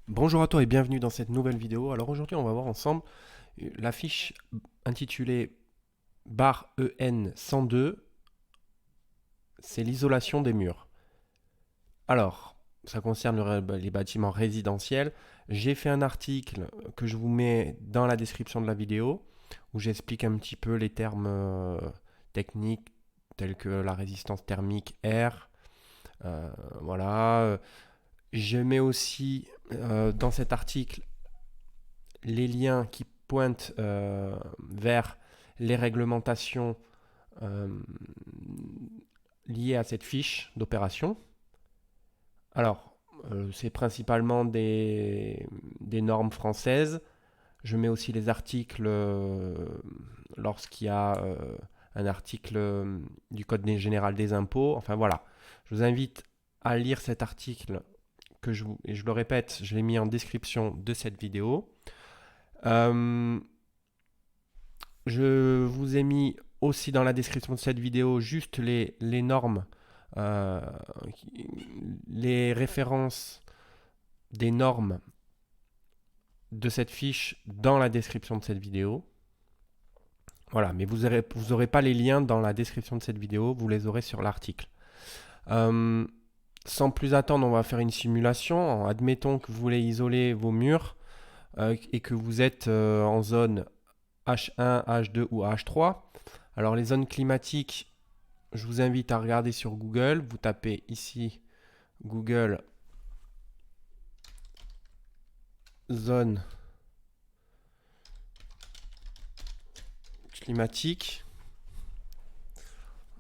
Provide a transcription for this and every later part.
Bonjour à toi et bienvenue dans cette nouvelle vidéo. Alors aujourd'hui on va voir ensemble la fiche intitulée barre EN 102, c'est l'isolation des murs. Alors, ça concerne les bâtiments résidentiels. J'ai fait un article que je vous mets dans la description de la vidéo où j'explique un petit peu les termes techniques tels que la résistance thermique R. Voilà. Je mets aussi dans cet article les liens qui pointent vers les réglementations euh, liées à cette fiche d'opération. Alors, c'est principalement des normes françaises. Je mets aussi les articles lorsqu'il y a un article du Code général des impôts. Enfin voilà, je vous invite à lire cet article et je le répète, je l'ai mis en description de cette vidéo. Euh, Je vous ai mis aussi dans la description de cette vidéo juste les normes, euh, les références des normes de cette fiche dans la description de cette vidéo. Voilà, mais vous aurez pas les liens dans la description de cette vidéo, vous les aurez sur l'article. Euh, Sans plus attendre, on va faire une simulation. Admettons que vous voulez isoler vos murs et que vous êtes en zone H1, H2 ou H3. Alors les zones climatiques, je vous invite à regarder sur Google. Vous tapez ici Google zone climatique.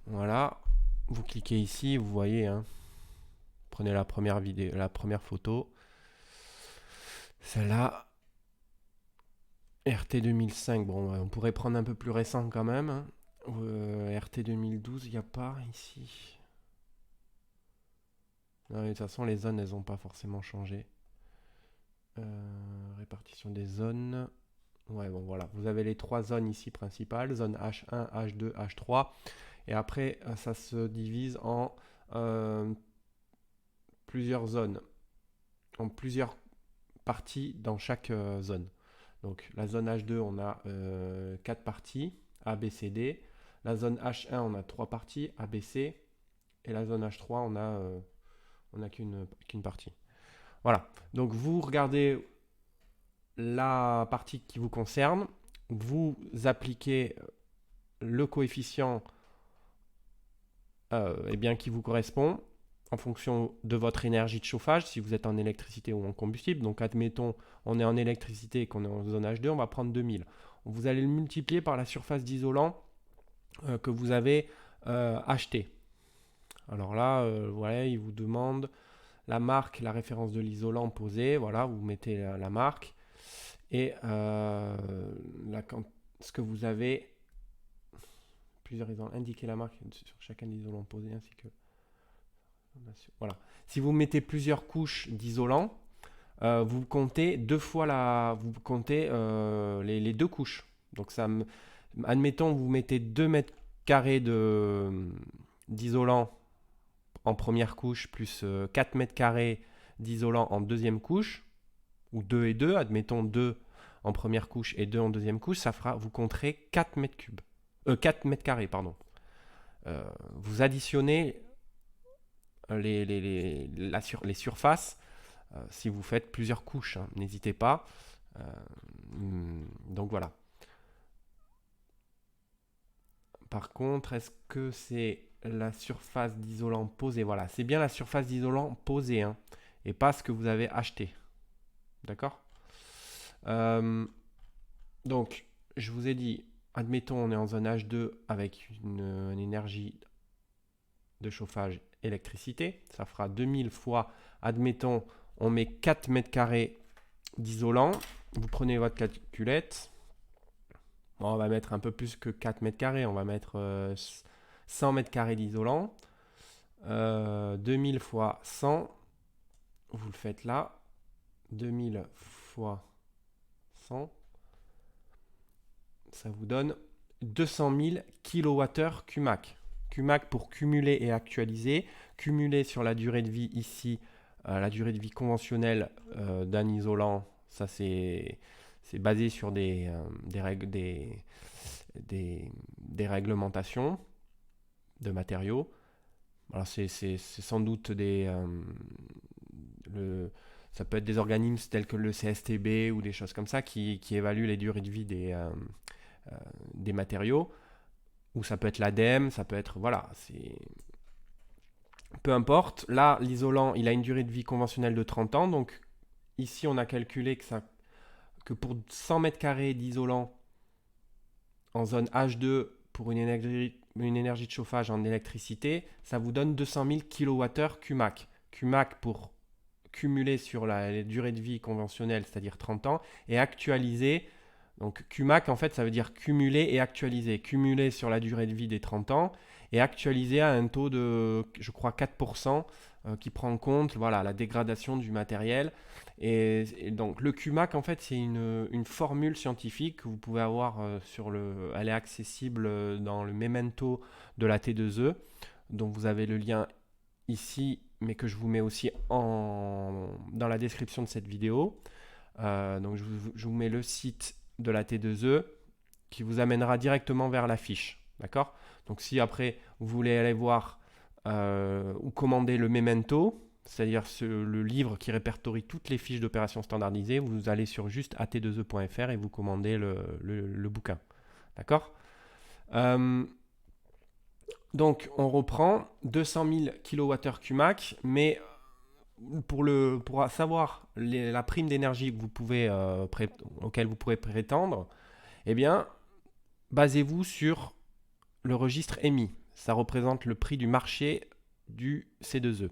Voilà. Vous cliquez ici, vous voyez. Hein. Prenez la première vidéo, la première photo. Celle-là, RT 2005. Bon, on pourrait prendre un peu plus récent quand même. Hein. RT 2012, il n'y a pas ici. Non, de toute façon, les zones, elles n'ont pas forcément changé. Répartition des zones. Ouais, bon voilà, vous avez les trois zones ici principales, zone H1, H2, H3. Et après, ça se divise en plusieurs zones, en plusieurs parties dans chaque zone. Donc la zone H2, on a 4 parties, A, B, C, D. La zone H1, on a 3 parties, A, B, C. Et la zone H3, on a qu'une partie. Voilà, donc vous regardez la partie qui vous concerne, vous appliquez le coefficient eh bien, qui vous correspond en fonction de votre énergie de chauffage, si vous êtes en électricité ou en combustible. Donc admettons, on est en électricité et qu'on est en zone H2, on va prendre 2000. Vous allez le multiplier par la surface d'isolant que vous avez acheté. Alors là, voilà, il vous demande la marque, la référence de l'isolant posée. Voilà, vous mettez la marque et ce que vous avez. Plusieurs isolants. Indiquez la marque sur chacun des isolants posés ainsi que. Voilà. Si vous mettez plusieurs couches d'isolant, vous comptez vous comptez les deux couches. Donc admettons vous mettez 2 mètres carrés d'isolant en première couche plus 4 mètres carrés d'isolant en deuxième couche, ou 2 et 2, admettons 2 en première couche et 2 en deuxième couche, vous compterez 4 mètres cubes. 4 mètres carrés, pardon. Vous additionnez les surfaces si vous faites plusieurs couches. Hein, n'hésitez pas. Euh, donc voilà. Par contre, est-ce que c'est la surface d'isolant posée? Voilà, c'est bien la surface d'isolant posée, hein, et pas ce que vous avez acheté. D'accord. Donc, je vous ai dit, admettons, on est en zone H2 avec une énergie de chauffage électricité. Ça fera 2000 fois, admettons, on met 4 mètres carrés d'isolant. Vous prenez votre calculette. Bon, on va mettre un peu plus que 4 mètres carrés. On va mettre 100 mètres carrés d'isolant. 2000 fois 100. Vous le faites là. 2000 fois 100. Ça vous donne 200 000 kWh CUMAC. CUMAC pour cumuler et actualiser. Cumuler sur la durée de vie ici La durée de vie conventionnelle d'un isolant, ça c'est basé sur des réglementations de matériaux. Alors c'est sans doute ça peut être des organismes tels que le CSTB ou des choses comme ça qui évaluent les durées de vie des matériaux. Ou ça peut être l'ADEME, ça peut être... Voilà, peu importe. Là, l'isolant, il a une durée de vie conventionnelle de 30 ans. Donc ici, on a calculé que pour 100 mètres carrés d'isolant en zone H2 pour une énergie de chauffage en électricité, ça vous donne 200 000 kWh CUMAC. CUMAC pour cumuler sur la durée de vie conventionnelle, c'est-à-dire 30 ans, et actualiser. Donc CUMAC, en fait, ça veut dire cumuler et actualiser. Cumuler sur la durée de vie des 30 ans et actualiser à un taux de, je crois, 4%, qui prend en compte voilà, la dégradation du matériel. Et donc le CUMAC, en fait, c'est une formule scientifique que vous pouvez avoir elle est accessible dans le memento de la T2E, dont vous avez le lien ici, mais que je vous mets aussi dans la description de cette vidéo. Donc je vous mets le site de la T2E qui vous amènera directement vers la fiche. D'accord ? Donc si après vous voulez aller voir ou commander le memento, c'est-à-dire le livre qui répertorie toutes les fiches d'opérations standardisées, vous allez sur juste at2e.fr et vous commandez le bouquin. D'accord ? Donc on reprend 200 000 kWh CUMAC, mais pour savoir la prime d'énergie que auquel vous pourrez prétendre, eh bien, basez-vous sur le registre EMI. Ça représente le prix du marché du C2E.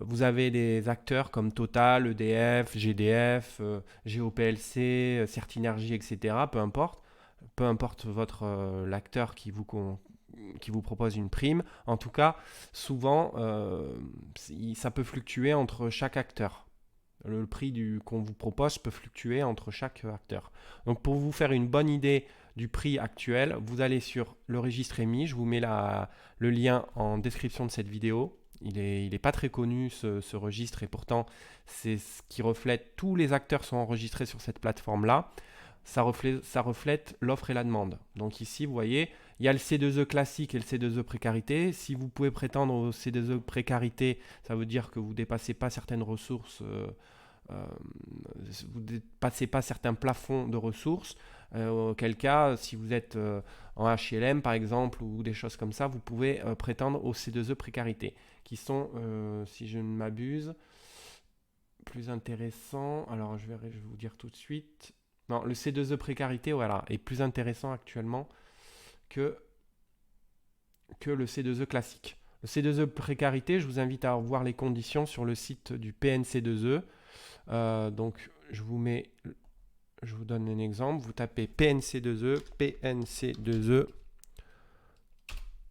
Vous avez des acteurs comme Total, EDF, GDF, GOPLC, Certinergie, etc. Peu importe. Peu importe l'acteur qui vous propose une prime. En tout cas, souvent, ça peut fluctuer entre chaque acteur. Le prix qu'on vous propose peut fluctuer entre chaque acteur. Donc pour vous faire une bonne idée du prix actuel, vous allez sur le registre EMI. Je vous mets le lien en description de cette vidéo. Il est pas très connu ce registre et pourtant c'est ce qui reflète, tous les acteurs sont enregistrés sur cette plateforme-là. Ça reflète l'offre et la demande. Donc ici, vous voyez, il y a le C2E classique et le C2E précarité. Si vous pouvez prétendre au C2E précarité, ça veut dire que vous ne dépassez pas certaines ressources, vous ne dépassez pas certains plafonds de ressources. Auquel cas, si vous êtes en HLM par exemple ou des choses comme ça, vous pouvez prétendre au C2E précarité, qui sont, si je ne m'abuse, plus intéressants. Alors je vais vous dire tout de suite. Non, le C2E précarité, voilà, est plus intéressant actuellement que le C2E classique. Le C2E précarité, je vous invite à voir les conditions sur le site du PNC2E. Donc, je vous donne un exemple. Vous tapez PNC2E, PNC2E.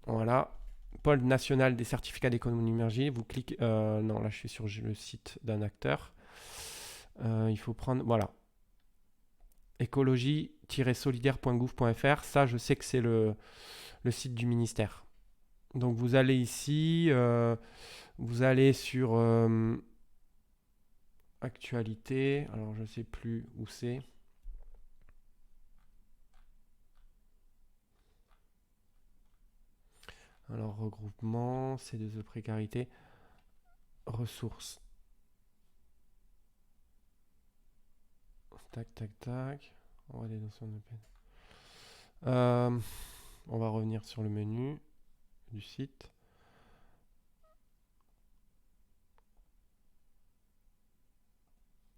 Voilà. Pôle national des certificats d'économie d'énergie. Vous cliquez. Non, là, je suis sur le site d'un acteur. Il faut prendre. Voilà. écologie-solidaire.gouv.fr. Ça, je sais que c'est le site du ministère. Donc, vous allez ici, vous allez sur actualité. Alors, je ne sais plus où c'est. Alors, regroupement, C2E précarité, ressources. Tac, tac, tac. On va aller dans son open. On va revenir sur le menu du site.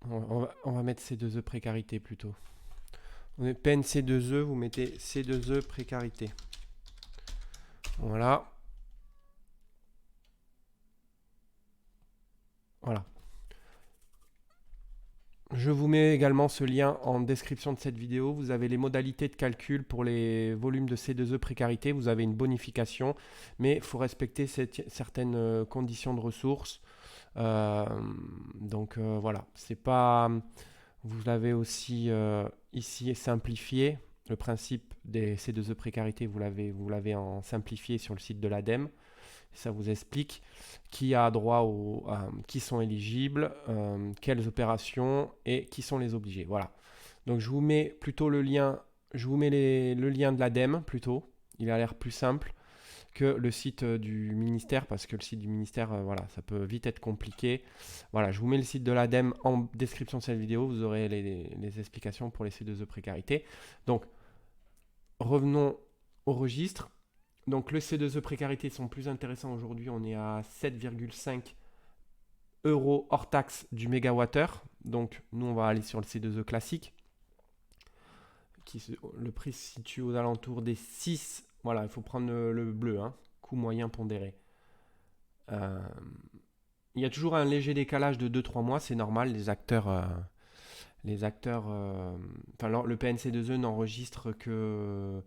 On va mettre C2E précarité plutôt. On est PNC2E, vous mettez C2E précarité. Voilà. Voilà. Je vous mets également ce lien en description de cette vidéo. Vous avez les modalités de calcul pour les volumes de C2E précarité. Vous avez une bonification, mais il faut respecter certaines conditions de ressources. Donc voilà, c'est pas. Vous l'avez aussi ici simplifié. Le principe des C2E précarité, vous l'avez en simplifié sur le site de l'ADEME. Ça vous explique qui a droit qui sont éligibles, quelles opérations et qui sont les obligés. Voilà. Donc je vous mets plutôt le lien, je vous mets le lien de l'ADEME plutôt. Il a l'air plus simple que le site du ministère, parce que le site du ministère, voilà, ça peut vite être compliqué. Voilà, je vous mets le site de l'ADEME en description de cette vidéo, vous aurez les explications pour les C2E précarité. Donc, revenons au registre. Donc, le C2E précarité sont plus intéressants aujourd'hui, on est à 7,5 euros hors taxe du mégawattheure. Donc, nous, on va aller sur le C2E classique. Le prix se situe aux alentours des 6. Voilà, il faut prendre le bleu, hein, coût moyen pondéré. Il y a toujours un léger décalage de 2-3 mois, c'est normal. Le PNC2E n'enregistre que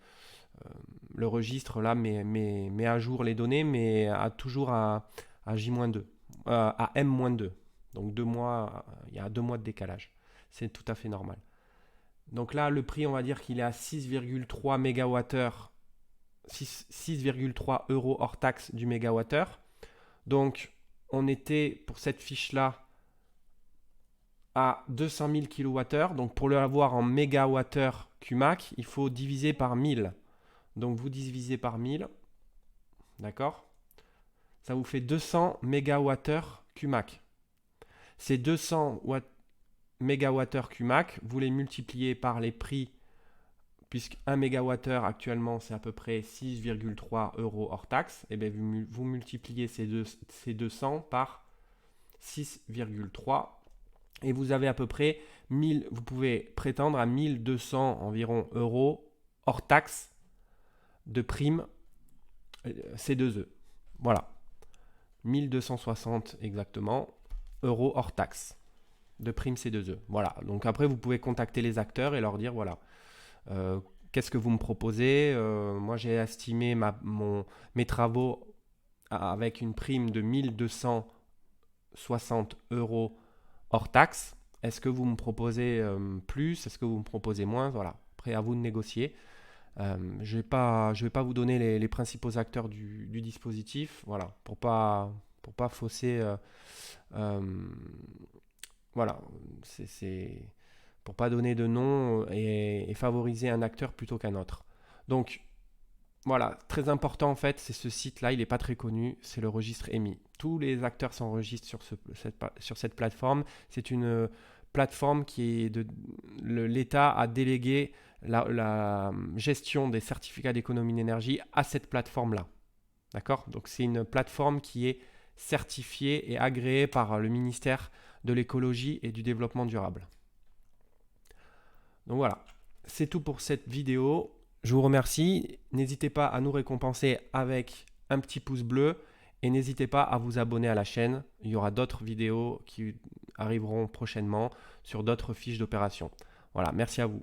le registre là, met à jour les données, mais toujours à J-2, à M-2. Donc 2 mois, il y a 2 mois de décalage. C'est tout à fait normal. Donc là, le prix, on va dire qu'il est à 6,3 mégawattheure, 6,3 euros hors taxe du mégawattheure. Donc, on était pour cette fiche-là à 200 000 kWh. Donc, pour l'avoir en mégawattheure QMAC, il faut diviser par 1000. Donc, vous divisez par 1000. D'accord? Ça vous fait 200 mégawattheure QMAC. Ces 200 mégawattheure QMAC, vous les multipliez par les prix, puisque 1 mégawattheure actuellement c'est à peu près 6,3 euros hors taxe, et bien vous multipliez ces 200 par 6,3 et vous avez à peu près 1000, vous pouvez prétendre à 1200 environ euros hors taxe de prime C2E. Voilà, 1260 exactement euros hors taxe de prime C2E. Voilà, donc après vous pouvez contacter les acteurs et leur dire voilà, qu'est-ce que vous me proposez, moi j'ai estimé mes travaux avec une prime de 1260 euros hors taxe. Est-ce que vous me proposez plus, est-ce que vous me proposez moins? Voilà, après à vous de négocier. Je vais pas vous donner les principaux acteurs du dispositif, voilà, pour pas fausser. Voilà, c'est pour pas donner de nom et favoriser un acteur plutôt qu'un autre. Donc voilà, très important en fait, c'est ce site-là, il n'est pas très connu, c'est le registre EMI. Tous les acteurs s'enregistrent sur cette plateforme. C'est une plateforme qui est l'État a délégué la gestion des certificats d'économie d'énergie à cette plateforme-là. D'accord? Donc c'est une plateforme qui est certifiée et agréée par le ministère de l'écologie et du développement durable. Donc voilà, c'est tout pour cette vidéo. Je vous remercie. N'hésitez pas à nous récompenser avec un petit pouce bleu et n'hésitez pas à vous abonner à la chaîne. Il y aura d'autres vidéos qui arriveront prochainement sur d'autres fiches d'opération. Voilà, merci à vous.